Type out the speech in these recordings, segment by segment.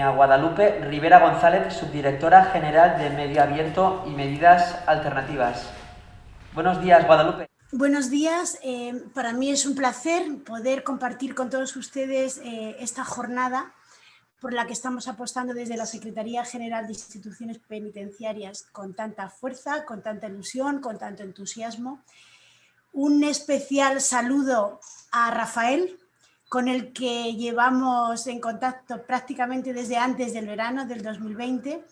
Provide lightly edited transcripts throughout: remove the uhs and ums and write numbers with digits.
doña Guadalupe Rivera González, subdirectora general de Medio Abierto y Medidas Alternativas. Buenos días, Guadalupe. Buenos días. Para mí es un placer poder compartir con todos ustedes esta jornada por la que estamos apostando desde la Secretaría General de Instituciones Penitenciarias con tanta fuerza, con tanta ilusión, con tanto entusiasmo. Un especial saludo a Rafael, con el que llevamos en contacto prácticamente desde antes del verano del 2020,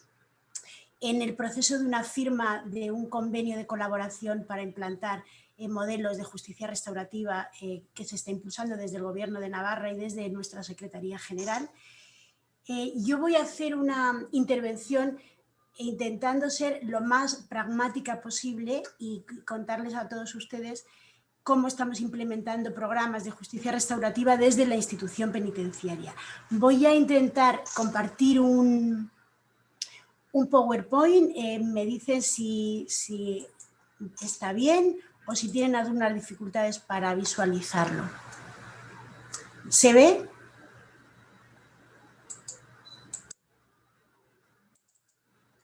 en el proceso de una firma de un convenio de colaboración para implantar modelos de justicia restaurativa que se está impulsando desde el Gobierno de Navarra y desde nuestra Secretaría General. Yo voy a hacer una intervención intentando ser lo más pragmática posible y contarles a todos ustedes cómo estamos implementando programas de justicia restaurativa desde la institución penitenciaria. Voy a intentar compartir un PowerPoint, me dicen si está bien o si tienen algunas dificultades para visualizarlo. ¿Se ve?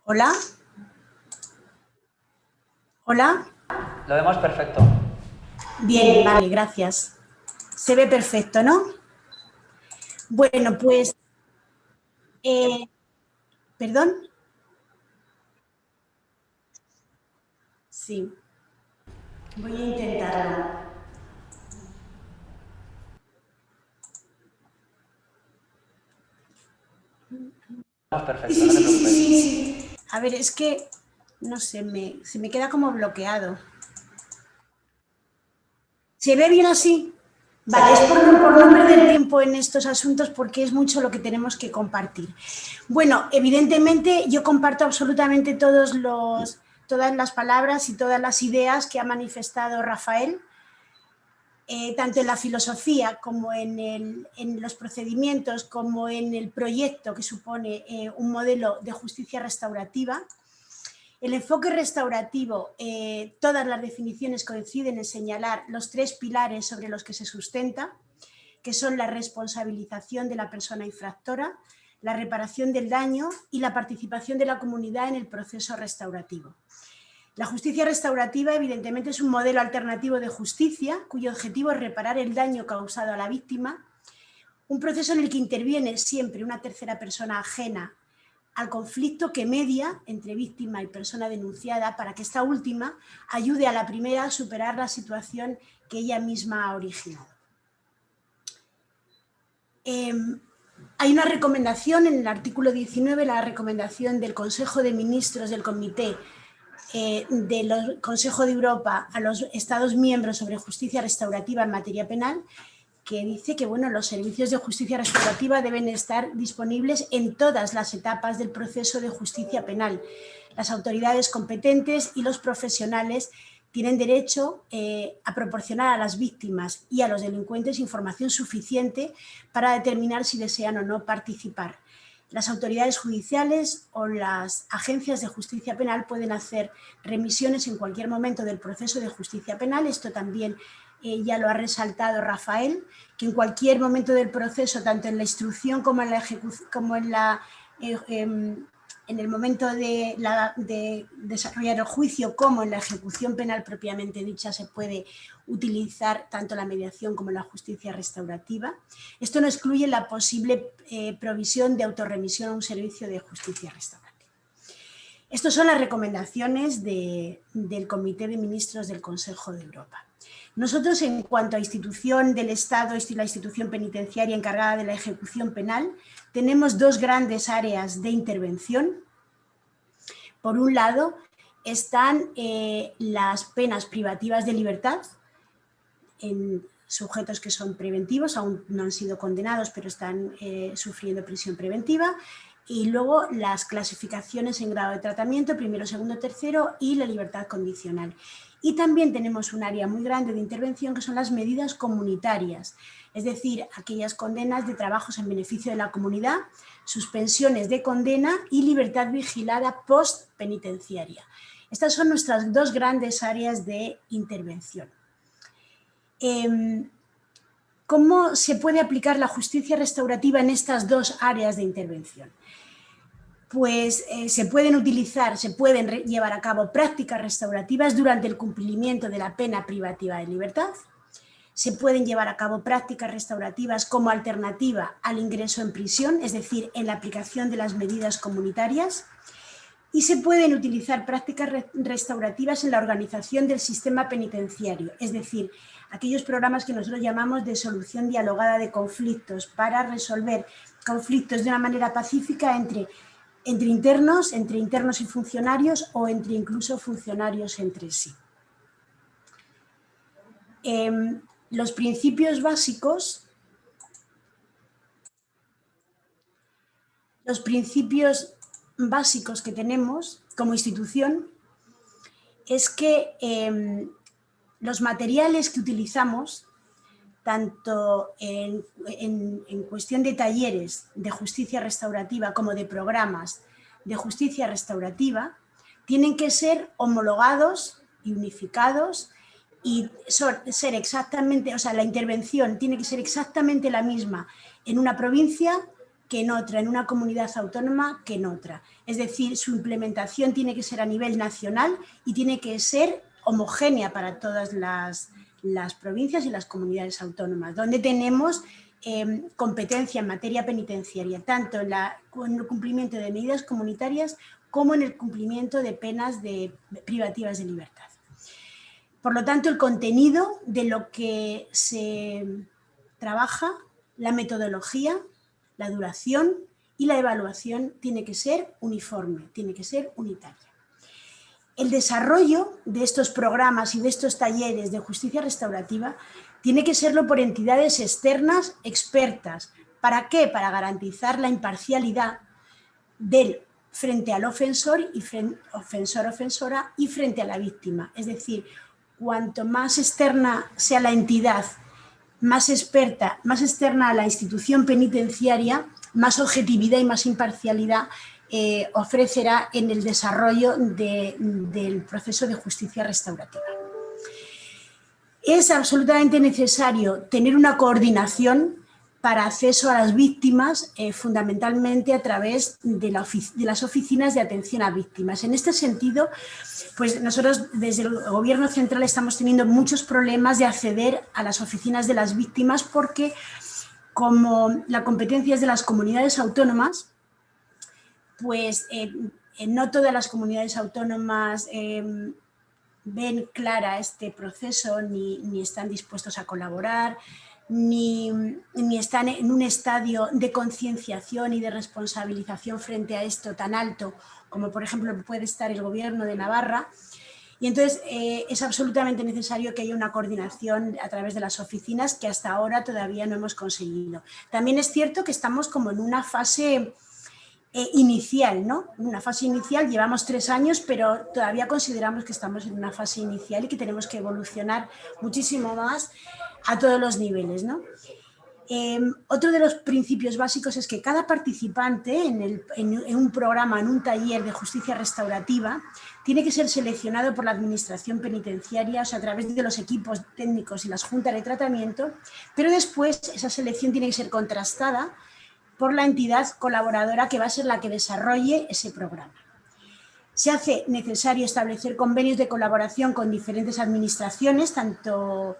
¿Hola? ¿Hola? Lo vemos perfecto. Bien, vale, gracias. Se ve perfecto, ¿no? Bueno, pues... ¿Perdón? Sí. Voy a intentarlo. Perfecto, no te preocupes. Sí. A ver, es que, no sé, se me queda como bloqueado. ¿Se ve bien así? Vale, es por no perder tiempo en estos asuntos porque es mucho lo que tenemos que compartir. Bueno, evidentemente yo comparto absolutamente todas las palabras y todas las ideas que ha manifestado Rafael, tanto en la filosofía como en los procedimientos, como en el proyecto que supone un modelo de justicia restaurativa. El enfoque restaurativo, todas las definiciones coinciden en señalar los tres pilares sobre los que se sustenta, que son la responsabilización de la persona infractora, la reparación del daño y la participación de la comunidad en el proceso restaurativo. La justicia restaurativa, evidentemente, es un modelo alternativo de justicia cuyo objetivo es reparar el daño causado a la víctima, un proceso en el que interviene siempre una tercera persona ajena al conflicto que media entre víctima y persona denunciada para que esta última ayude a la primera a superar la situación que ella misma ha originado. Hay una recomendación en el artículo 19, la recomendación del Consejo de Ministros del Comité del Consejo de Europa a los Estados miembros sobre justicia restaurativa en materia penal, que dice que los servicios de justicia restaurativa deben estar disponibles en todas las etapas del proceso de justicia penal. Las autoridades competentes y los profesionales tienen derecho a proporcionar a las víctimas y a los delincuentes información suficiente para determinar si desean o no participar. Las autoridades judiciales o las agencias de justicia penal pueden hacer remisiones en cualquier momento del proceso de justicia penal. Esto también ya lo ha resaltado Rafael, que en cualquier momento del proceso, tanto en la instrucción como en la ejecución, como en el momento de desarrollar el juicio, como en la ejecución penal propiamente dicha, se puede utilizar tanto la mediación como la justicia restaurativa. Esto no excluye la posible provisión de autorremisión a un servicio de justicia restaurativa. Estas son las recomendaciones del Comité de Ministros del Consejo de Europa. Nosotros, en cuanto a institución del Estado y la institución penitenciaria encargada de la ejecución penal, tenemos dos grandes áreas de intervención. Por un lado, están las penas privativas de libertad en sujetos que son preventivos, aún no han sido condenados, pero están sufriendo prisión preventiva. Y luego las clasificaciones en grado de tratamiento, primero, segundo, tercero, y la libertad condicional. Y también tenemos un área muy grande de intervención que son las medidas comunitarias, es decir, aquellas condenas de trabajos en beneficio de la comunidad, suspensiones de condena y libertad vigilada post-penitenciaria. Estas son nuestras dos grandes áreas de intervención. ¿Cómo se puede aplicar la justicia restaurativa en estas dos áreas de intervención? Pues se pueden llevar a cabo prácticas restaurativas durante el cumplimiento de la pena privativa de libertad. Se pueden llevar a cabo prácticas restaurativas como alternativa al ingreso en prisión, es decir, en la aplicación de las medidas comunitarias. Y se pueden utilizar prácticas restaurativas en la organización del sistema penitenciario, es decir, aquellos programas que nosotros llamamos de solución dialogada de conflictos para resolver conflictos de una manera pacífica entre internos y funcionarios o entre incluso funcionarios entre sí. Los principios básicos que tenemos como institución es que los materiales que utilizamos, tanto en cuestión de talleres de justicia restaurativa como de programas de justicia restaurativa, tienen que ser homologados y unificados y ser exactamente, o sea, la intervención tiene que ser exactamente la misma en una provincia que en otra, en una comunidad autónoma que en otra. Es decir, su implementación tiene que ser a nivel nacional y tiene que ser homogénea para todas las provincias y las comunidades autónomas, donde tenemos competencia en materia penitenciaria, tanto en el cumplimiento de medidas comunitarias como en el cumplimiento de penas privativas de libertad. Por lo tanto, el contenido de lo que se trabaja, la metodología, la duración y la evaluación tiene que ser uniforme, tiene que ser unitaria. El desarrollo de estos programas y de estos talleres de justicia restaurativa tiene que serlo por entidades externas expertas. ¿Para qué? Para garantizar la imparcialidad frente al ofensor y ofensora y frente a la víctima. Es decir, cuanto más externa sea la entidad, más externa a la institución penitenciaria, más objetividad y más imparcialidad ofrecerá en el desarrollo del proceso de justicia restaurativa. Es absolutamente necesario tener una coordinación para acceso a las víctimas, fundamentalmente a través de las oficinas de atención a víctimas. En este sentido, pues nosotros desde el Gobierno central estamos teniendo muchos problemas de acceder a las oficinas de las víctimas porque, como la competencia es de las comunidades autónomas, pues no todas las comunidades autónomas ven clara este proceso ni están dispuestos a colaborar, ni están en un estadio de concienciación y de responsabilización frente a esto tan alto como, por ejemplo, puede estar el Gobierno de Navarra. Y entonces es absolutamente necesario que haya una coordinación a través de las oficinas que hasta ahora todavía no hemos conseguido. También es cierto que estamos como en una fase inicial, ¿no? Una fase inicial, llevamos 3 años, pero todavía consideramos que estamos en una fase inicial y que tenemos que evolucionar muchísimo más a todos los niveles, ¿no? Otro de los principios básicos es que cada participante en un programa, en un taller de justicia restaurativa, tiene que ser seleccionado por la administración penitenciaria, o sea, a través de los equipos técnicos y las juntas de tratamiento, pero después esa selección tiene que ser contrastada por la entidad colaboradora que va a ser la que desarrolle ese programa. Se hace necesario establecer convenios de colaboración con diferentes administraciones, tanto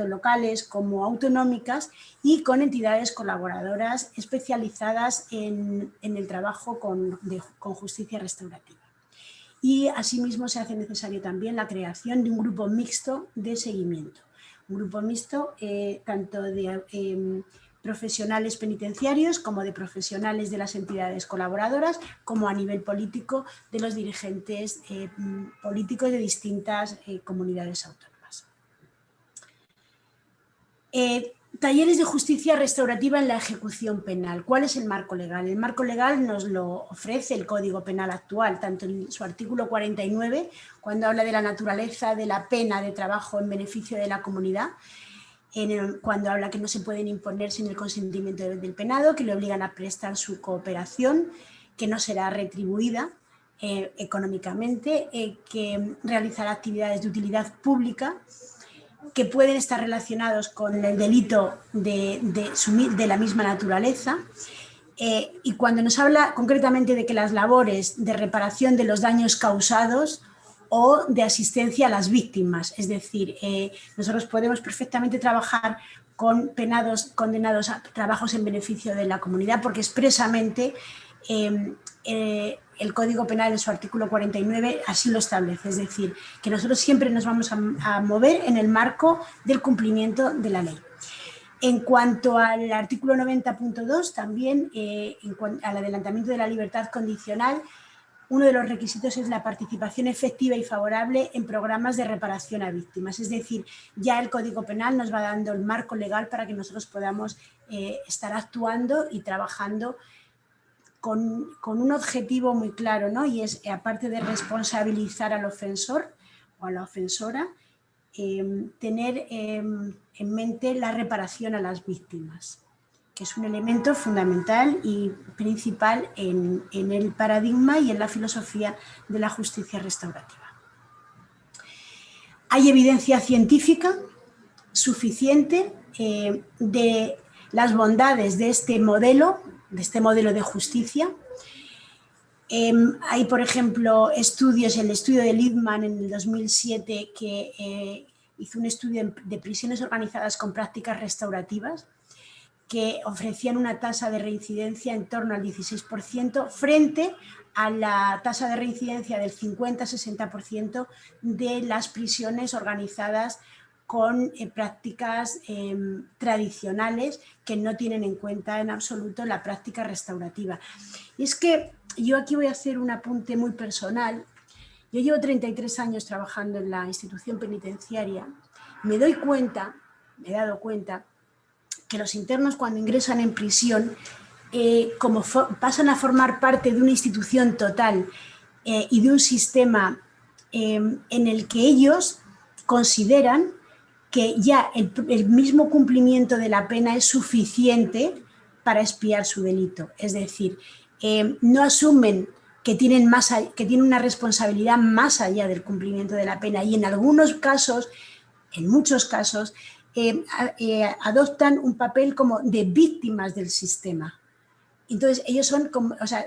locales como autonómicas, y con entidades colaboradoras especializadas en el trabajo con justicia restaurativa. Y asimismo se hace necesario también la creación de un grupo mixto de seguimiento. Un grupo mixto tanto de profesionales penitenciarios como de profesionales de las entidades colaboradoras, como a nivel político de los dirigentes políticos de distintas comunidades autónomas. Talleres de justicia restaurativa en la ejecución penal. ¿Cuál es el marco legal? El marco legal nos lo ofrece el Código Penal actual, tanto en su artículo 49, cuando habla de la naturaleza de la pena de trabajo en beneficio de la comunidad, cuando habla que no se pueden imponer sin el consentimiento del penado, que le obligan a prestar su cooperación, que no será retribuida económicamente, que realizará actividades de utilidad pública, que pueden estar relacionados con el delito de la misma naturaleza. Y cuando nos habla concretamente de que las labores de reparación de los daños causados o de asistencia a las víctimas, es decir, nosotros podemos perfectamente trabajar con penados condenados a trabajos en beneficio de la comunidad, porque expresamente el Código Penal en su artículo 49 así lo establece, es decir, que nosotros siempre nos vamos a mover en el marco del cumplimiento de la ley. En cuanto al artículo 90.2, también al adelantamiento de la libertad condicional, uno de los requisitos es la participación efectiva y favorable en programas de reparación a víctimas. Es decir, ya el Código Penal nos va dando el marco legal para que nosotros podamos estar actuando y trabajando con un objetivo muy claro, ¿no? Y es, aparte de responsabilizar al ofensor o a la ofensora, tener en mente la reparación a las víctimas, que es un elemento fundamental y principal en el paradigma y en la filosofía de la justicia restaurativa. Hay evidencia científica suficiente de las bondades de este modelo de justicia. Hay, por ejemplo, estudios, el estudio de Liebman en el 2007, que hizo un estudio de prisiones organizadas con prácticas restaurativas, que ofrecían una tasa de reincidencia en torno al 16% frente a la tasa de reincidencia del 50-60% de las prisiones organizadas con prácticas tradicionales que no tienen en cuenta en absoluto la práctica restaurativa. Y es que yo aquí voy a hacer un apunte muy personal. Yo llevo 33 años trabajando en la institución penitenciaria. Me he dado cuenta que los internos, cuando ingresan en prisión, como pasan a formar parte de una institución total y de un sistema en el que ellos consideran que ya el mismo cumplimiento de la pena es suficiente para expiar su delito. Es decir, no asumen que tienen una responsabilidad más allá del cumplimiento de la pena, y en algunos casos, en muchos casos, adoptan un papel como de víctimas del sistema. Entonces ellos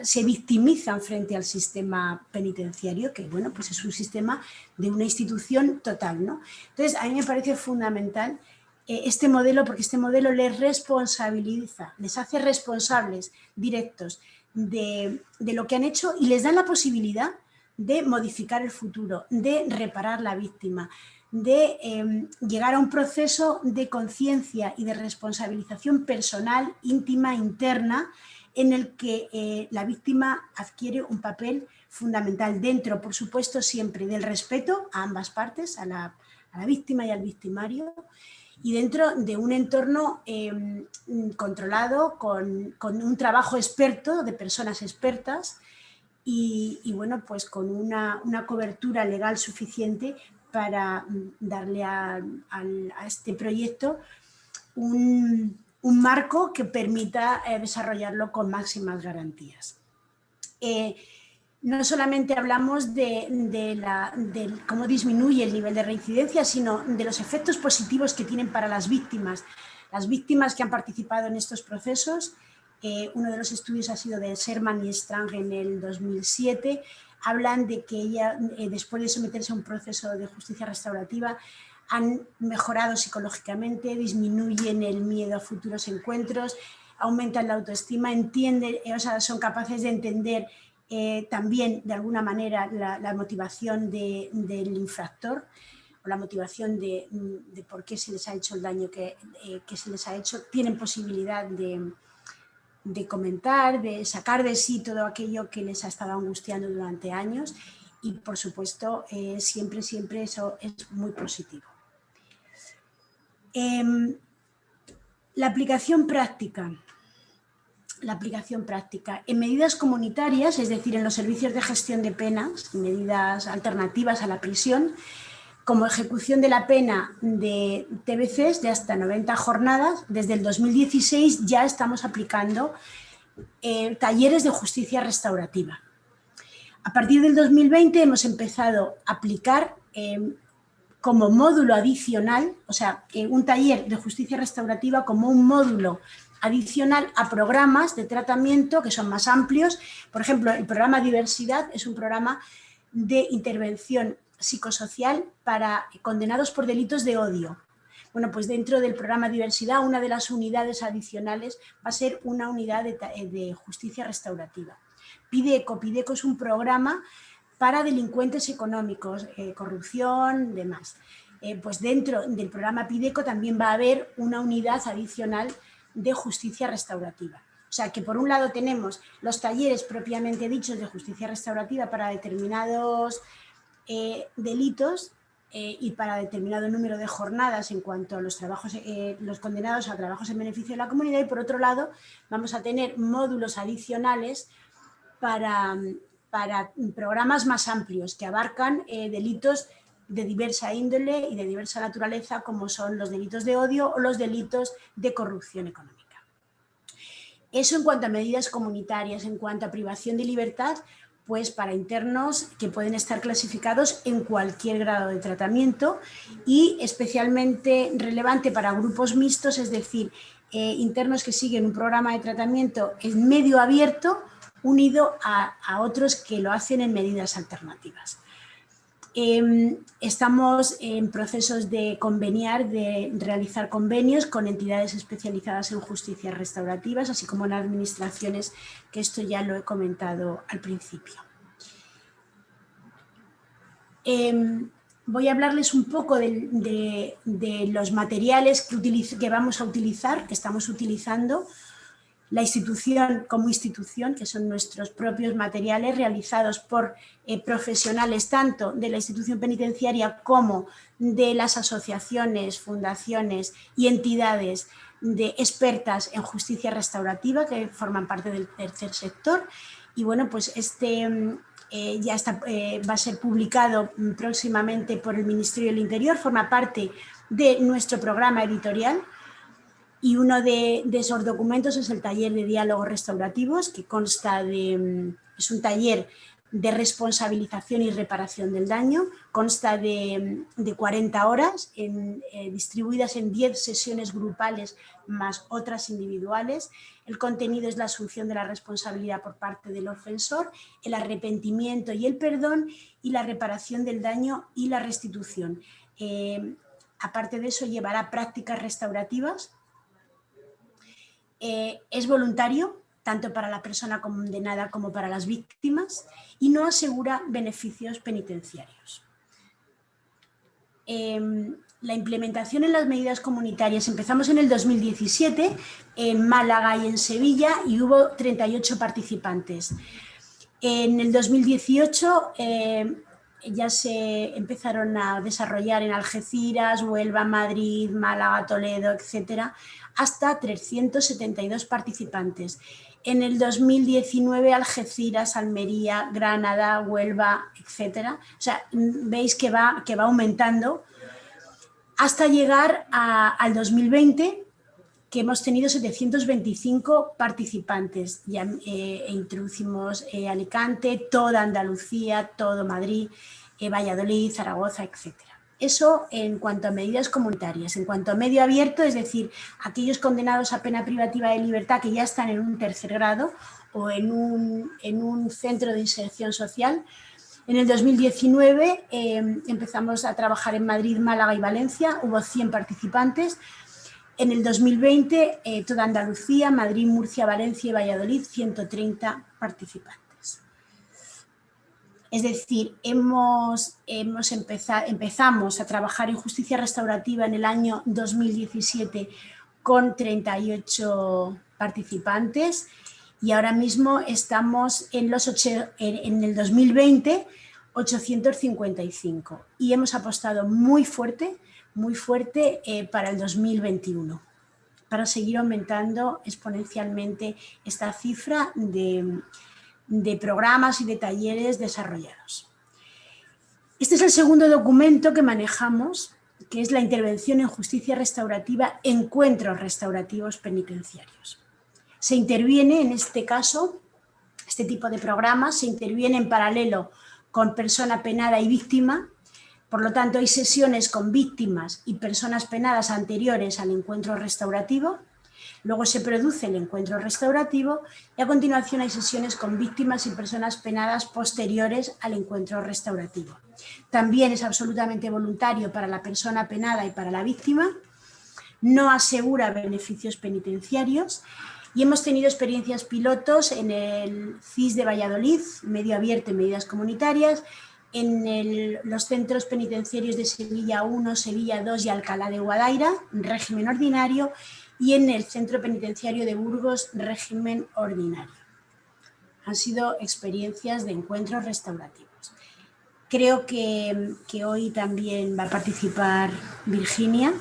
se victimizan frente al sistema penitenciario, que bueno, pues es un sistema de una institución total, ¿no? Entonces a mí me parece fundamental este modelo, porque este modelo les responsabiliza, les hace responsables directos de lo que han hecho y les da la posibilidad de modificar el futuro, de reparar la víctima, de llegar a un proceso de conciencia y de responsabilización personal, íntima, interna, en el que la víctima adquiere un papel fundamental dentro, por supuesto, siempre del respeto a ambas partes, a la víctima y al victimario, y dentro de un entorno controlado, con un trabajo experto, de personas expertas, y bueno, pues con una cobertura legal suficiente para darle a este proyecto un marco que permita desarrollarlo con máximas garantías. No solamente hablamos de cómo disminuye el nivel de reincidencia, sino de los efectos positivos que tienen para las víctimas. Las víctimas que han participado en estos procesos, uno de los estudios ha sido de Sherman y Strang en el 2007, hablan de que ella, después de someterse a un proceso de justicia restaurativa, han mejorado psicológicamente, disminuyen el miedo a futuros encuentros, aumentan la autoestima, son capaces de entender también de alguna manera la motivación del infractor, o la motivación de por qué se les ha hecho el daño que se les ha hecho. Tienen posibilidad de comentar, de sacar de sí todo aquello que les ha estado angustiando durante años, y por supuesto siempre eso es muy positivo. La aplicación práctica. En medidas comunitarias, es decir, en los servicios de gestión de penas, medidas alternativas a la prisión, como ejecución de la pena de TBCs de hasta 90 jornadas, desde el 2016 ya estamos aplicando talleres de justicia restaurativa. A partir del 2020 hemos empezado a aplicar como módulo adicional, o sea, un taller de justicia restaurativa como un módulo adicional a programas de tratamiento que son más amplios. Por ejemplo, el programa Diversidad es un programa de intervención psicosocial para condenados por delitos de odio. Bueno, pues dentro del programa Diversidad, una de las unidades adicionales va a ser una unidad de justicia restaurativa. Pideco es un programa para delincuentes económicos, corrupción, demás. Pues dentro del programa Pideco también va a haber una unidad adicional de justicia restaurativa. O sea que por un lado tenemos los talleres propiamente dichos de justicia restaurativa para determinados delitos y para determinado número de jornadas en cuanto a los trabajos, los condenados a trabajos en beneficio de la comunidad, y por otro lado vamos a tener módulos adicionales para programas más amplios que abarcan delitos de diversa índole y de diversa naturaleza, como son los delitos de odio o los delitos de corrupción económica. Eso en cuanto a medidas comunitarias. En cuanto a privación de libertad, pues para internos que pueden estar clasificados en cualquier grado de tratamiento, y especialmente relevante para grupos mixtos, es decir, internos que siguen un programa de tratamiento en medio abierto unido a otros que lo hacen en medidas alternativas. Estamos en procesos de conveniar, de realizar convenios con entidades especializadas en justicias restaurativas, así como en administraciones, que esto ya lo he comentado al principio. Voy a hablarles un poco de los materiales que vamos a utilizar, que estamos utilizando. La institución como institución, que son nuestros propios materiales realizados por profesionales tanto de la institución penitenciaria como de las asociaciones, fundaciones y entidades de expertas en justicia restaurativa que forman parte del tercer sector. Y bueno, pues ya va a ser publicado próximamente por el Ministerio del Interior, forma parte de nuestro programa editorial. Y uno de esos documentos es el taller de diálogos restaurativos, que consta es un taller de responsabilización y reparación del daño, consta de 40 horas distribuidas en 10 sesiones grupales más otras individuales. El contenido es la asunción de la responsabilidad por parte del ofensor, el arrepentimiento y el perdón, y la reparación del daño y la restitución. Aparte de eso, llevará prácticas restaurativas. Es voluntario, tanto para la persona condenada como para las víctimas, y no asegura beneficios penitenciarios. La implementación en las medidas comunitarias empezamos en el 2017 en Málaga y en Sevilla, y hubo 38 participantes. En el 2018 ya se empezaron a desarrollar en Algeciras, Huelva, Madrid, Málaga, Toledo, etcétera, hasta 372 participantes. En el 2019 Algeciras, Almería, Granada, Huelva, etcétera. O sea, veis que va aumentando hasta llegar al 2020, que hemos tenido 725 participantes. Ya introducimos Alicante, toda Andalucía, todo Madrid, Valladolid, Zaragoza, etc. Eso en cuanto a medidas comunitarias. En cuanto a medio abierto, es decir, aquellos condenados a pena privativa de libertad que ya están en un tercer grado o en un centro de inserción social. En el 2019 empezamos a trabajar en Madrid, Málaga y Valencia, hubo 100 participantes. En el 2020, toda Andalucía, Madrid, Murcia, Valencia y Valladolid, 130 participantes. Es decir, empezamos a trabajar en justicia restaurativa en el año 2017 con 38 participantes, y ahora mismo estamos en el 2020, 855, y hemos apostado muy fuerte para el 2021, para seguir aumentando exponencialmente esta cifra de programas y de talleres desarrollados. Este es el segundo documento que manejamos, que es la intervención en justicia restaurativa, encuentros restaurativos penitenciarios. Se interviene, en este caso, este tipo de programas, se interviene en paralelo con persona penada y víctima, Por lo tanto, hay sesiones con víctimas y personas penadas anteriores al encuentro restaurativo, luego se produce el encuentro restaurativo y a continuación hay sesiones con víctimas y personas penadas posteriores al encuentro restaurativo. También es absolutamente voluntario para la persona penada y para la víctima, no asegura beneficios penitenciarios y hemos tenido experiencias pilotos en el CIS de Valladolid, medio abierto y medidas comunitarias, en los centros penitenciarios de Sevilla 1, Sevilla 2 y Alcalá de Guadaira, régimen ordinario, y en el centro penitenciario de Burgos, régimen ordinario. Han sido experiencias de encuentros restaurativos. Creo que hoy también va a participar Virginia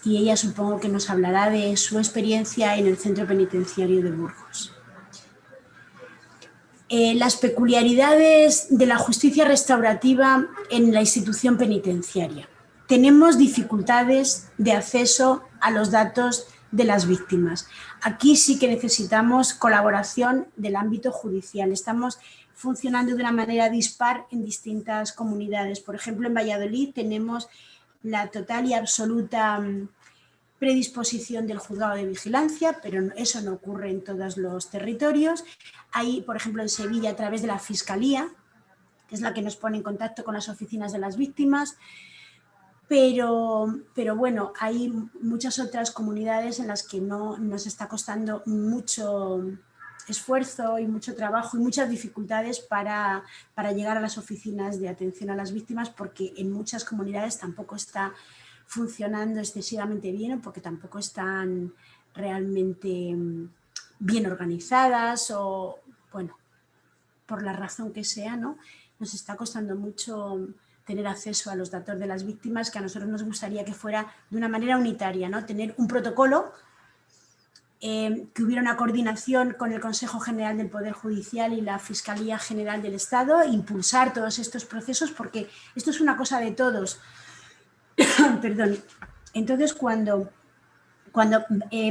y ella supongo que nos hablará de su experiencia en el centro penitenciario de Burgos. Las peculiaridades de la justicia restaurativa en la institución penitenciaria. Tenemos dificultades de acceso a los datos de las víctimas. Aquí sí que necesitamos colaboración del ámbito judicial. Estamos funcionando de una manera dispar en distintas comunidades. Por ejemplo, en Valladolid tenemos la total y absoluta predisposición del juzgado de vigilancia, pero eso no ocurre en todos los territorios. Hay, por ejemplo, en Sevilla, a través de la Fiscalía, que es la que nos pone en contacto con las oficinas de las víctimas, pero bueno, hay muchas otras comunidades en las que nos está costando mucho esfuerzo y mucho trabajo y muchas dificultades para llegar a las oficinas de atención a las víctimas, porque en muchas comunidades tampoco está funcionando excesivamente bien o porque tampoco están realmente bien organizadas o, bueno, por la razón que sea, ¿no? Nos está costando mucho tener acceso a los datos de las víctimas, que a nosotros nos gustaría que fuera de una manera unitaria, ¿no? Tener un protocolo, que hubiera una coordinación con el Consejo General del Poder Judicial y la Fiscalía General del Estado, impulsar todos estos procesos, porque esto es una cosa de todos. Perdón. Entonces, cuando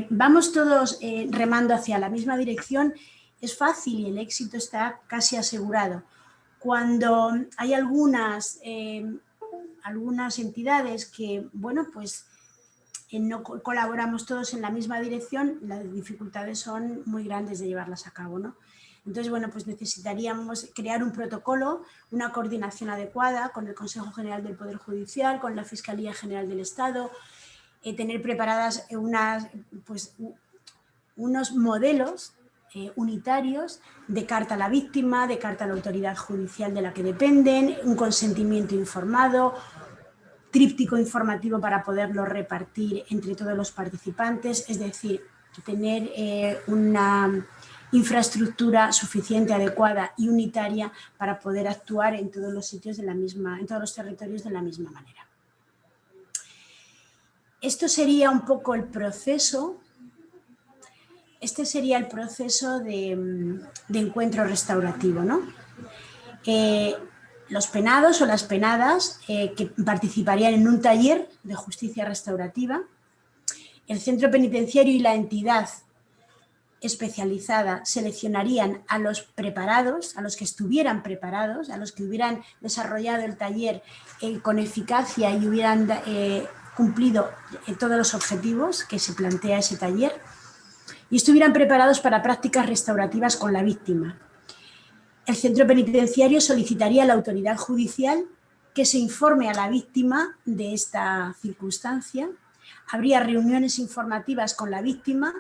vamos todos remando hacia la misma dirección, es fácil y el éxito está casi asegurado. Cuando hay algunas entidades que, bueno, pues no colaboramos todos en la misma dirección, las dificultades son muy grandes de llevarlas a cabo, ¿no? Entonces, bueno, pues necesitaríamos crear un protocolo, una coordinación adecuada con el Consejo General del Poder Judicial, con la Fiscalía General del Estado, tener preparadas unos modelos unitarios de carta a la víctima, de carta a la autoridad judicial de la que dependen, un consentimiento informado, tríptico informativo para poderlo repartir entre todos los participantes, es decir, tener una infraestructura suficiente, adecuada y unitaria para poder actuar en todos los sitios en todos los territorios de la misma manera. Esto sería un poco el proceso. Este sería el proceso de encuentro restaurativo, ¿no? Los penados o las penadas que participarían en un taller de justicia restaurativa, el centro penitenciario y la entidad especializada seleccionarían a los preparados, a los que estuvieran preparados, a los que hubieran desarrollado el taller con eficacia y hubieran cumplido todos los objetivos que se plantea ese taller y estuvieran preparados para prácticas restaurativas con la víctima. El centro penitenciario solicitaría a la autoridad judicial que se informe a la víctima de esta circunstancia. Habría reuniones informativas con la víctima,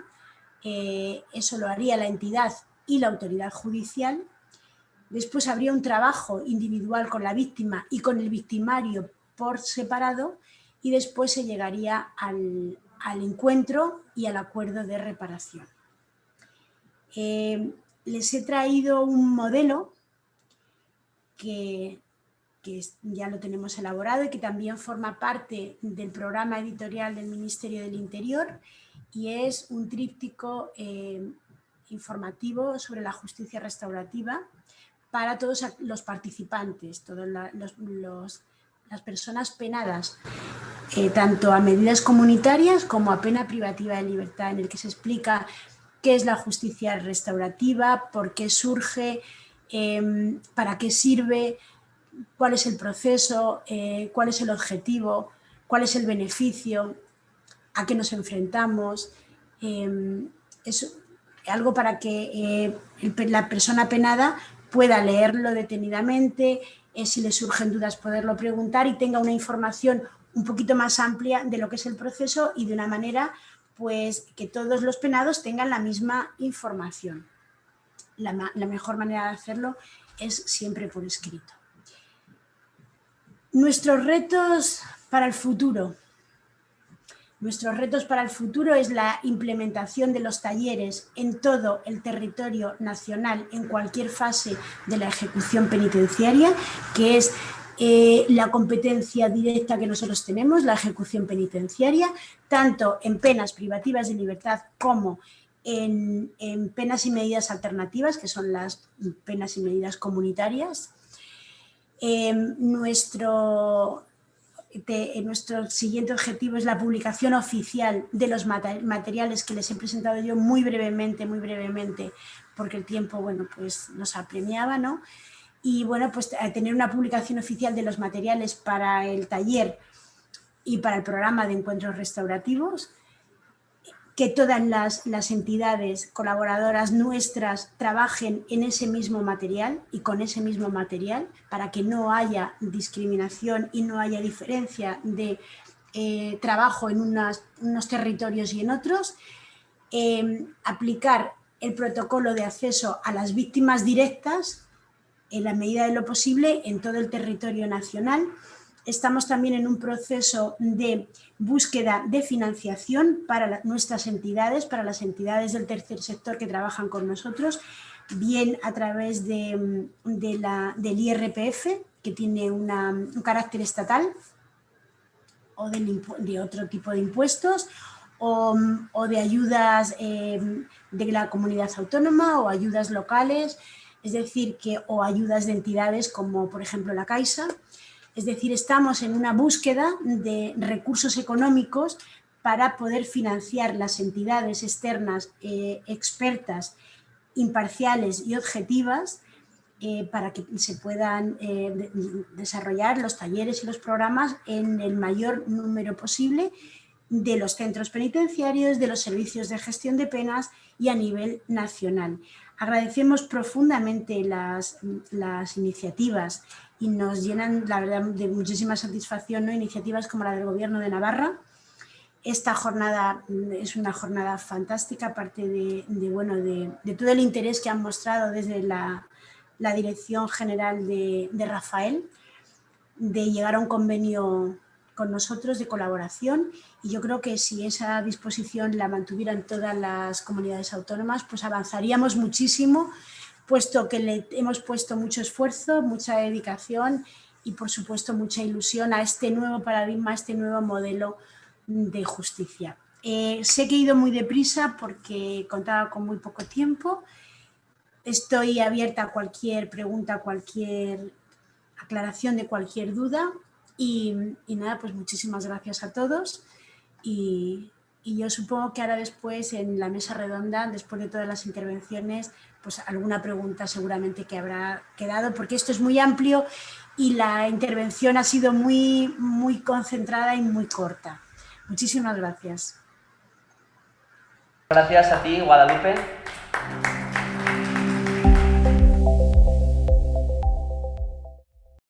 eso lo haría la entidad y la autoridad judicial. Después habría un trabajo individual con la víctima y con el victimario por separado y después se llegaría al encuentro y al acuerdo de reparación. Les he traído un modelo que ya lo tenemos elaborado y que también forma parte del programa editorial del Ministerio del Interior y es un tríptico informativo sobre la justicia restaurativa para todos los participantes, todas las personas penadas, tanto a medidas comunitarias como a pena privativa de libertad, en el que se explica qué es la justicia restaurativa, por qué surge, para qué sirve, cuál es el proceso, cuál es el objetivo, cuál es el beneficio, a qué nos enfrentamos. Es algo para que la persona penada pueda leerlo detenidamente, si le surgen dudas poderlo preguntar y tenga una información un poquito más amplia de lo que es el proceso y de una manera pues que todos los penados tengan la misma información. La mejor manera de hacerlo es siempre por escrito. Nuestros retos para el futuro. Nuestros retos para el futuro es la implementación de los talleres en todo el territorio nacional, en cualquier fase de la ejecución penitenciaria, que es la competencia directa que nosotros tenemos, la ejecución penitenciaria, tanto en penas privativas de libertad como en penas y medidas alternativas, que son las penas y medidas comunitarias. Nuestro siguiente objetivo es la publicación oficial de los materiales que les he presentado yo muy brevemente, porque el tiempo, bueno, pues nos apremiaba, ¿no? Y bueno, pues tener una publicación oficial de los materiales para el taller y para el programa de encuentros restaurativos, que todas las entidades colaboradoras nuestras trabajen en ese mismo material y con ese mismo material para que no haya discriminación y no haya diferencia de trabajo en unos territorios y en otros. Aplicar el protocolo de acceso a las víctimas directas en la medida de lo posible en todo el territorio nacional. Estamos también en un proceso de búsqueda de financiación para nuestras entidades, para las entidades del tercer sector que trabajan con nosotros, bien a través del IRPF, que tiene un carácter estatal, o de otro tipo de impuestos, o de ayudas de la comunidad autónoma o ayudas locales, es decir, o ayudas de entidades como por ejemplo la Caixa. Es decir, estamos en una búsqueda de recursos económicos para poder financiar las entidades externas expertas, imparciales y objetivas para que se puedan desarrollar los talleres y los programas en el mayor número posible de los centros penitenciarios, de los servicios de gestión de penas y a nivel nacional. Agradecemos profundamente las iniciativas y nos llenan, la verdad, de muchísima satisfacción, ¿no? Iniciativas como la del Gobierno de Navarra. Esta jornada es una jornada fantástica, aparte de todo el interés que han mostrado desde la Dirección General de Rafael, de llegar a un convenio con nosotros de colaboración, y yo creo que si esa disposición la mantuvieran todas las comunidades autónomas, pues avanzaríamos muchísimo, puesto que le hemos puesto mucho esfuerzo, mucha dedicación y por supuesto mucha ilusión a este nuevo paradigma, a este nuevo modelo de justicia. Sé que he ido muy deprisa porque contaba con muy poco tiempo. Estoy abierta a cualquier pregunta, cualquier aclaración de cualquier duda y nada, pues muchísimas gracias a todos y yo supongo que ahora después en la mesa redonda, después de todas las intervenciones, pues alguna pregunta seguramente que habrá quedado, porque esto es muy amplio y la intervención ha sido muy concentrada y muy corta. Muchísimas gracias. Gracias a ti, Guadalupe.